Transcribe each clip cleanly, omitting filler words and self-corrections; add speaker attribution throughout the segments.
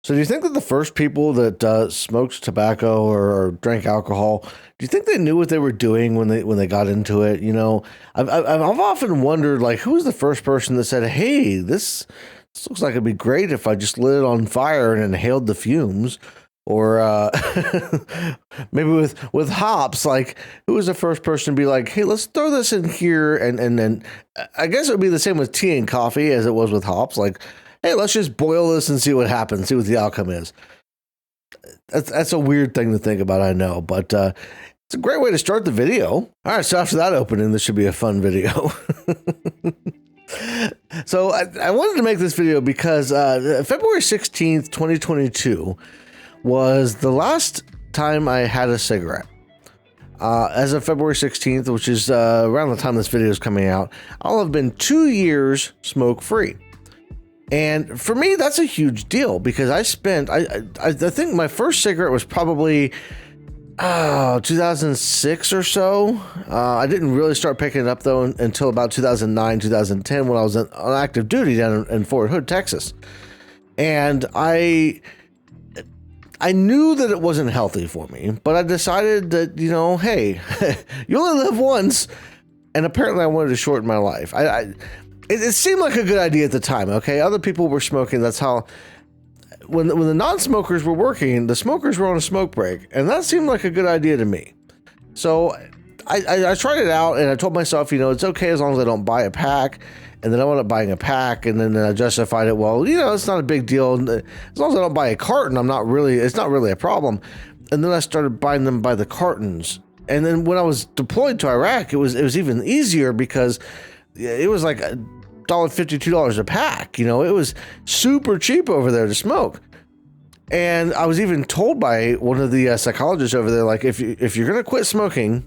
Speaker 1: So do you think that the first people that smoked tobacco or drank alcohol, do you think they knew what they were doing when they got into it? You know, I've often wondered, like, who was the first person that said, "Hey, this looks like it'd be great if I just lit it on fire and inhaled the fumes." Or maybe with hops, like, who was the first person to be like, "Hey, let's throw this in here," and then I guess it would be the same with tea and coffee as it was with hops. Like, hey, let's just boil this and see what happens, see what the outcome is. That's a weird thing to think about, I know, but it's a great way to start the video. All right, so after that opening, this should be a fun video. So I wanted to make this video because February 16th, 2022 was the last time I had a cigarette. As of February 16th, which is around the time this video is coming out, I'll have been 2 years smoke-free. And for me, that's a huge deal because I think my first cigarette was probably 2006 or so. I didn't really start picking it up though until about 2009, 2010 when I was on active duty down in Fort Hood, Texas. And I knew that it wasn't healthy for me, but I decided that, you know, hey, you only live once. And apparently I wanted to shorten my life. It seemed like a good idea at the time, okay? Other people were smoking. That's how, when the non-smokers were working, the smokers were on a smoke break. And that seemed like a good idea to me. So I tried it out and I told myself, you know, it's okay as long as I don't buy a pack. And then I wound up buying a pack, and then I justified it. Well, you know, it's not a big deal. As long as I don't buy a carton, it's not really a problem. And then I started buying them by the cartons. And then when I was deployed to Iraq, it was even easier because it was like $1.50, $2 a pack. You know, it was super cheap over there to smoke. And I was even told by one of the psychologists over there, like, if you're going to quit smoking,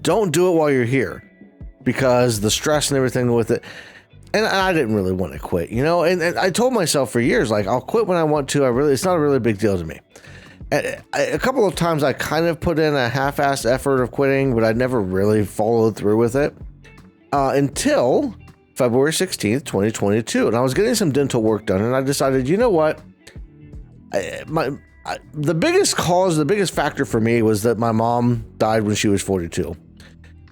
Speaker 1: don't do it while you're here. Because the stress and everything with it, and I didn't really want to quit, you know, and I told myself for years, like, I'll quit when I want to. It's not a really big deal to me. A couple of times I kind of put in a half-assed effort of quitting, but I never really followed through with it until February 16th, 2022. And I was getting some dental work done, and I decided, you know what, the biggest factor for me was that my mom died when she was 42.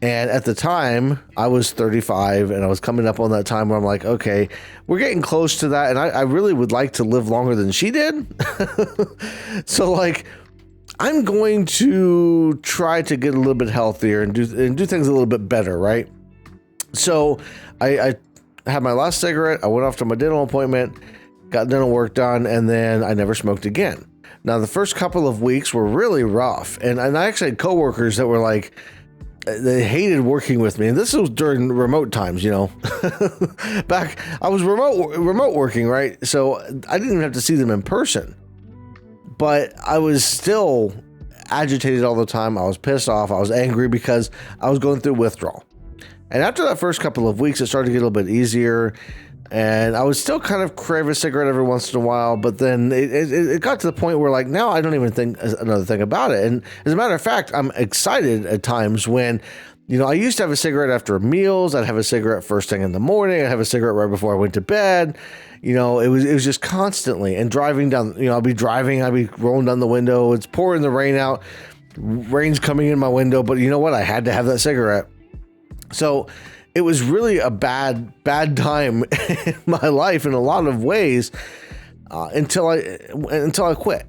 Speaker 1: And at the time, I was 35, and I was coming up on that time where I'm like, okay, we're getting close to that, and I really would like to live longer than she did. So, like, I'm going to try to get a little bit healthier and do things a little bit better, right? So I had my last cigarette, I went off to my dental appointment, got dental work done, and then I never smoked again. Now, the first couple of weeks were really rough, and I actually had coworkers that were like, they hated working with me, and this was during remote times, you know. Back, I was remote working, right? So I didn't even have to see them in person, but I was still agitated all the time. I was pissed off. I was angry because I was going through withdrawal. And after that first couple of weeks, it started to get a little bit easier. And I would still kind of crave a cigarette every once in a while, but then it got to the point where, like, now I don't even think another thing about it. And as a matter of fact, I'm excited at times when, you know, I used to have a cigarette after meals. I'd have a cigarette first thing in the morning. I'd have a cigarette right before I went to bed. You know, it was just constantly. And driving down, you know, I'd be rolling down the window. It's pouring the rain out. Rain's coming in my window, but you know what? I had to have that cigarette. So it was really a bad time in my life in a lot of ways until I quit.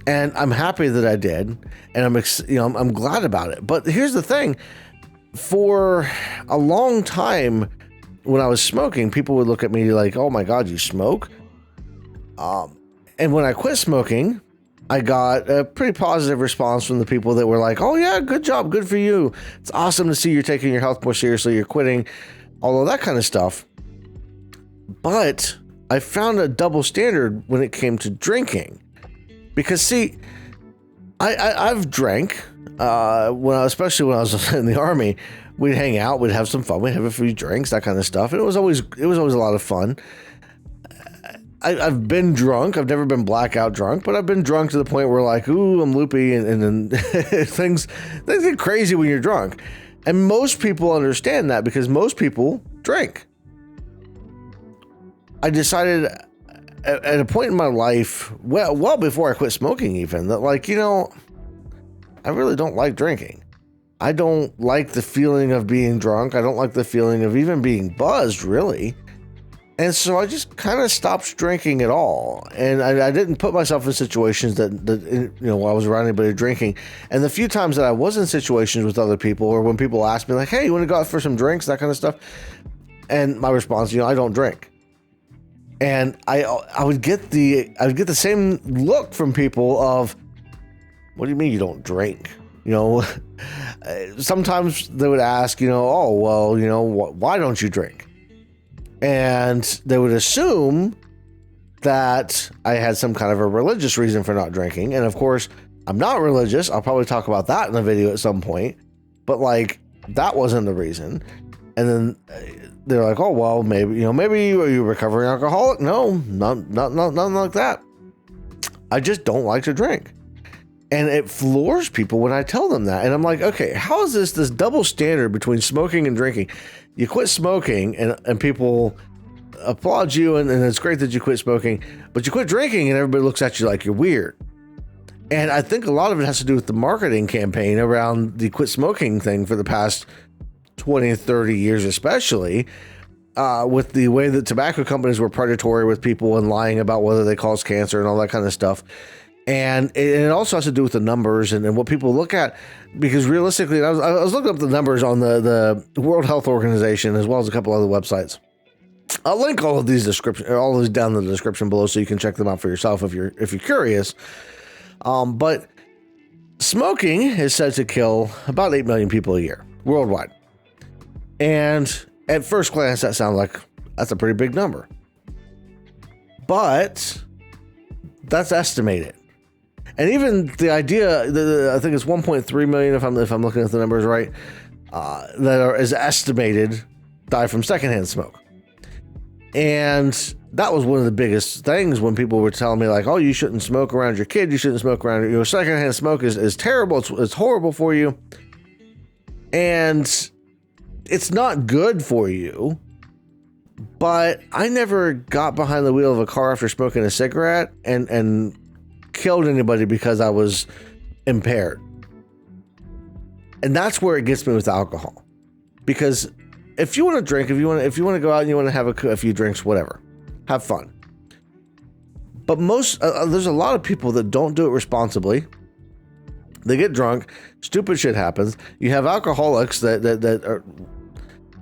Speaker 1: And I'm happy that I did, and I'm glad about it. But here's the thing: for a long time, when I was smoking, people would look at me like, "Oh my God, you smoke?" And when I quit smoking, I got a pretty positive response from the people that were like, "Oh yeah, good job, good for you. It's awesome to see you're taking your health more seriously, you're quitting," all of that kind of stuff. But I found a double standard when it came to drinking. Because see, I've drank, especially when I was in the Army. We'd hang out, we'd have some fun, we'd have a few drinks, that kind of stuff. And it was always a lot of fun. I've been drunk. I've never been blackout drunk, but I've been drunk to the point where, like, ooh, I'm loopy, and then things get crazy when you're drunk. And most people understand that because most people drink. I decided at a point in my life, well before I quit smoking even, that like, I really don't like drinking. I don't like the feeling of being drunk. I don't like the feeling of even being buzzed, really. And so I just kind of stopped drinking at all. And I didn't put myself in situations that while I was around anybody drinking. And the few times that I was in situations with other people, or when people asked me like, hey, you want to go out for some drinks, that kind of stuff. And my response, I don't drink. And I would get the same look from people of, what do you mean you don't drink? Sometimes they would ask, oh, well, why don't you drink? And they would assume that I had some kind of a religious reason for not drinking. And of course, I'm not religious. I'll probably talk about that in the video at some point. But like, that wasn't the reason. And then they're like, oh, well, maybe are you a recovering alcoholic? No, nothing like that. I just don't like to drink. And it floors people when I tell them that. And I'm like, okay, how is this double standard between smoking and drinking? You quit smoking and people applaud you and it's great that you quit smoking, but you quit drinking and everybody looks at you like you're weird. And I think a lot of it has to do with the marketing campaign around the quit smoking thing for the past 20 and 30 years, especially with the way that tobacco companies were predatory with people and lying about whether they cause cancer and all that kind of stuff. And it also has to do with the numbers and what people look at, because realistically, I was looking up the numbers on the World Health Organization as well as a couple other websites. I'll link all of these down in the description below so you can check them out for yourself if you're curious. But smoking is said to kill about 8 million people a year worldwide. And at first glance, that sounds like that's a pretty big number. But that's estimated. And even the idea, I think it's 1.3 million, if I'm looking at the numbers right, is estimated die from secondhand smoke. And that was one of the biggest things when people were telling me like, oh, you shouldn't smoke around your kid. You shouldn't smoke around secondhand smoke is terrible. It's horrible for you. And it's not good for you. But I never got behind the wheel of a car after smoking a cigarette and killed anybody because I was impaired. And that's where it gets me with alcohol. Because if you want to drink, if you want to go out and you want to have a few drinks, whatever, have fun. But there's a lot of people that don't do it responsibly. They get drunk, stupid shit happens. You have alcoholics that are.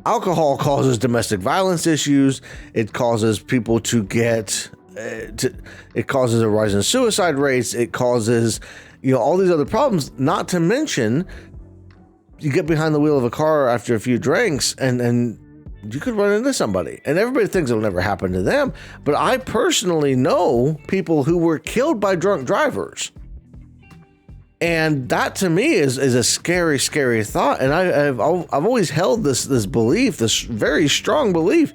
Speaker 1: Alcohol causes domestic violence issues. It causes people to get. It causes a rise in suicide rates. It causes, all these other problems. Not to mention, you get behind the wheel of a car after a few drinks, and you could run into somebody. And everybody thinks it'll never happen to them. But I personally know people who were killed by drunk drivers. And that to me is a scary, scary thought. And I've always held this belief, this very strong belief.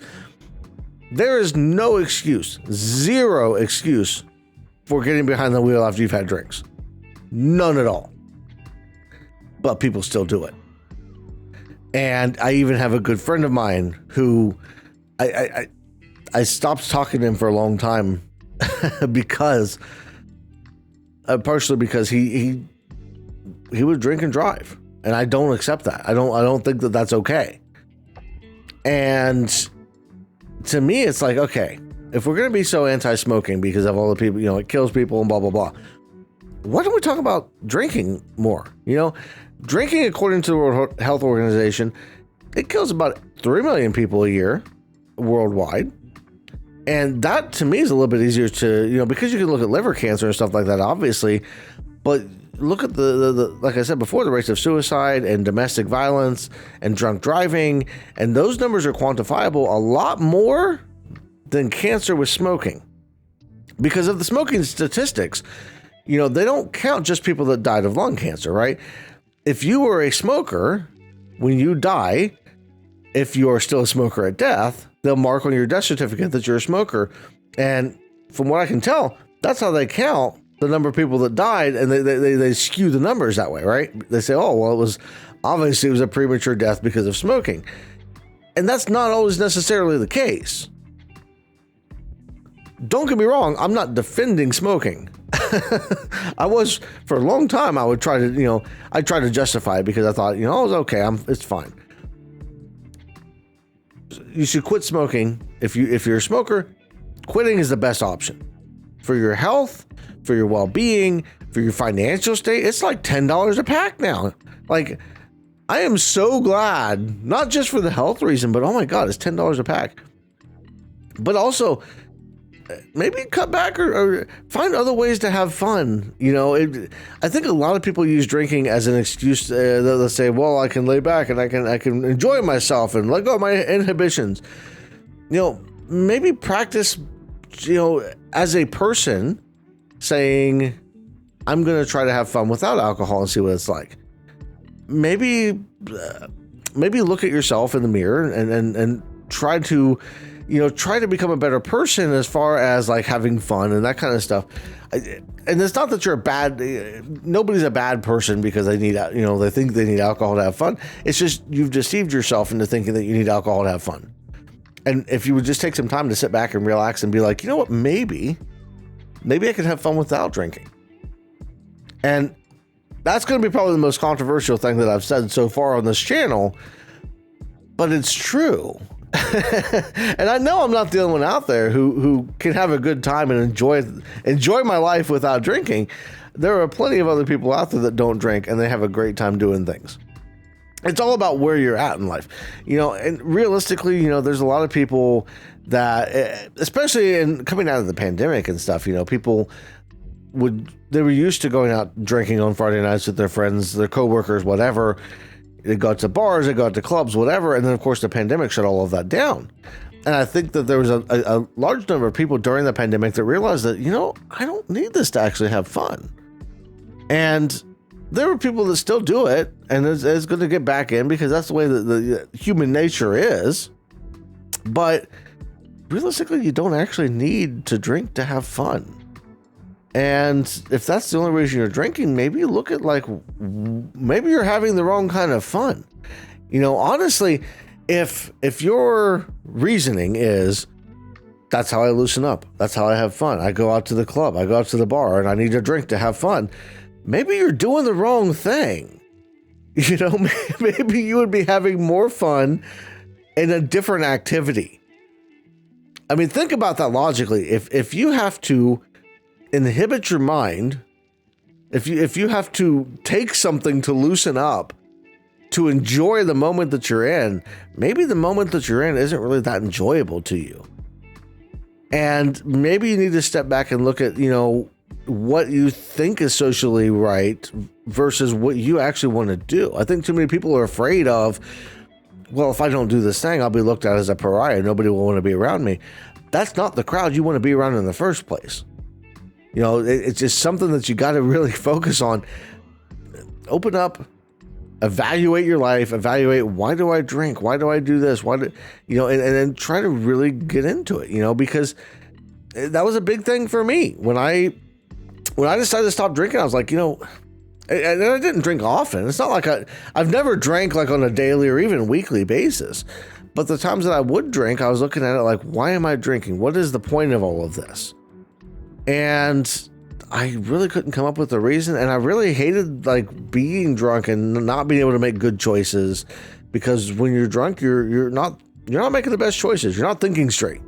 Speaker 1: There is no excuse, zero excuse for getting behind the wheel after you've had drinks. None at all. But people still do it. And I even have a good friend of mine who I stopped talking to him for a long time because partially because he would drink and drive, and I don't accept that. I don't think that that's okay. And to me, it's like, okay, if we're going to be so anti-smoking because of all the people, it kills people and blah, blah, blah, why don't we talk about drinking more? Drinking, according to the World Health Organization, it kills about 3 million people a year worldwide. And that to me is a little bit easier to, because you can look at liver cancer and stuff like that, obviously, but look at the like I said before, the rates of suicide and domestic violence and drunk driving, and those numbers are quantifiable a lot more than cancer with smoking. Because of the smoking statistics, they don't count just people that died of lung cancer, right? If you were a smoker, when you die, if you are still a smoker at death, they'll mark on your death certificate that you're a smoker. And from what I can tell, that's how they count the number of people that died, and they skew the numbers that way, right? They say, oh, well, it was a premature death because of smoking. And that's not always necessarily the case. don't get me wrong, I'm not defending smoking. I was for a long time. I would try to, I try to justify it because I thought, it's okay. It's fine. You should quit smoking. If you're a smoker, quitting is the best option for your health, for your well-being, for your financial state. It's like $10 a pack now. Like, I am so glad, not just for the health reason, but oh my God, it's $10 a pack. But also, maybe cut back or find other ways to have fun. I think a lot of people use drinking as an excuse. They'll say, well, I can lay back and I can enjoy myself and let go of my inhibitions. Maybe practice, as a person saying, I'm going to try to have fun without alcohol and see what it's like. Maybe look at yourself in the mirror and try to, try to become a better person as far as like having fun and that kind of stuff. And it's not that you're nobody's a bad person because they need, they think they need alcohol to have fun. It's just you've deceived yourself into thinking that you need alcohol to have fun. And if you would just take some time to sit back and relax and be like, you know what, maybe I could have fun without drinking. And that's going to be probably the most controversial thing that I've said so far on this channel, but it's true. And I know I'm not the only one out there who can have a good time and enjoy my life without drinking. There are plenty of other people out there that don't drink and they have a great time doing things. It's all about where you're at in life, and realistically, there's a lot of people that, especially in coming out of the pandemic and stuff, people they were used to going out drinking on Friday nights with their friends, their coworkers, whatever. They go to bars, they go to clubs, whatever. And then, of course, the pandemic shut all of that down. And I think that there was a large number of people during the pandemic that realized that, I don't need this to actually have fun. And there are people that still do it, and it's going to get back in because that's the way that the human nature is. But realistically, you don't actually need to drink to have fun. And if that's the only reason you're drinking, maybe look at maybe you're having the wrong kind of fun. Honestly, if your reasoning is, that's how I loosen up, that's how I have fun, I go out to the club, I go out to the bar, and I need a drink to have fun, maybe you're doing the wrong thing. Maybe you would be having more fun in a different activity. I mean, think about that logically. If you have to inhibit your mind, if you have to take something to loosen up, to enjoy the moment that you're in, maybe the moment that you're in isn't really that enjoyable to you. And maybe you need to step back and look at, what you think is socially right versus what you actually want to do. I think too many people are afraid of, well, if I don't do this thing, I'll be looked at as a pariah. Nobody will want to be around me. That's not the crowd you want to be around in the first place. It's just something that you got to really focus on. Open up, evaluate your life, evaluate, why do I drink? Why do I do this? And then try to really get into it, because that was a big thing for me. When I decided to stop drinking, I was like, and I didn't drink often. It's not like I've never drank like on a daily or even weekly basis. But the times that I would drink, I was looking at it like, why am I drinking? What is the point of all of this? And I really couldn't come up with a reason. And I really hated like being drunk and not being able to make good choices, because when you're drunk, you're not making the best choices. You're not thinking straight.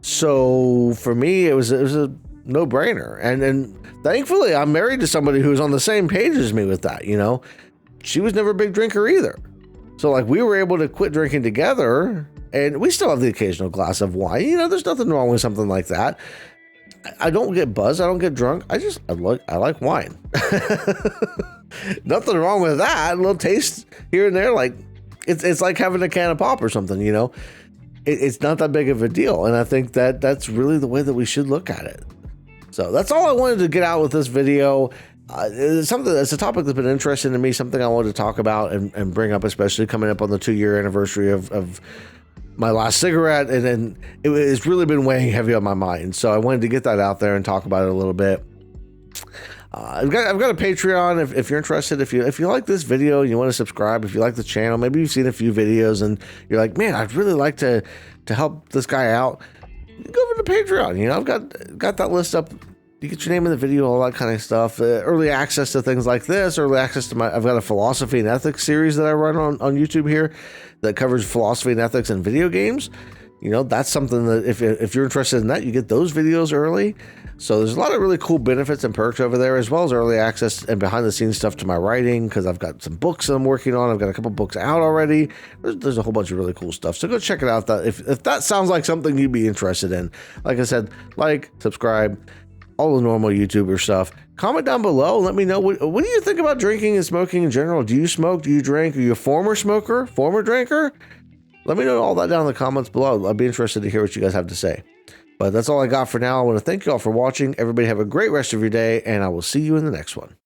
Speaker 1: So for me, it was a no-brainer. And thankfully, I'm married to somebody who's on the same page as me with that. She was never a big drinker either. So like we were able to quit drinking together, and we still have the occasional glass of wine. There's nothing wrong with something like that. I don't get buzzed. I don't get drunk. I like wine. Nothing wrong with that. A little taste here and there. Like it's like having a can of pop or something, it's not that big of a deal. And I think that that's really the way that we should look at it. So that's all I wanted to get out with this video. It's a topic that's been interesting to me, something I wanted to talk about and bring up, especially coming up on the 2-year anniversary of my last cigarette, and then it's really been weighing heavy on my mind. So I wanted to get that out there and talk about it a little bit. I've got a Patreon if you're interested. If you like this video and you want to subscribe, if you like the channel, maybe you've seen a few videos and you're like, man, I'd really like to help this guy out. go over to Patreon. You know, I've got that list up. You get your name in the video, all that kind of stuff. Early access to things like this, early access to I've got a philosophy and ethics series that I run on YouTube here that covers philosophy and ethics in video games. You know, that's something that if you're interested in that, you get those videos early. So there's a lot of really cool benefits and perks over there, as well as early access and behind the scenes stuff to my writing, because I've got some books that I'm working on. I've got a couple books out already. There's a whole bunch of really cool stuff. So go check it out. If that sounds like something you'd be interested in, like I said, like, subscribe, all the normal YouTuber stuff. Comment down below. Let me know what do you think about drinking and smoking in general. Do you smoke? Do you drink? Are you a former smoker? Former drinker? Let me know all that down in the comments below. I'd be interested to hear what you guys have to say. But that's all I got for now. I want to thank you all for watching. Everybody have a great rest of your day, and I will see you in the next one.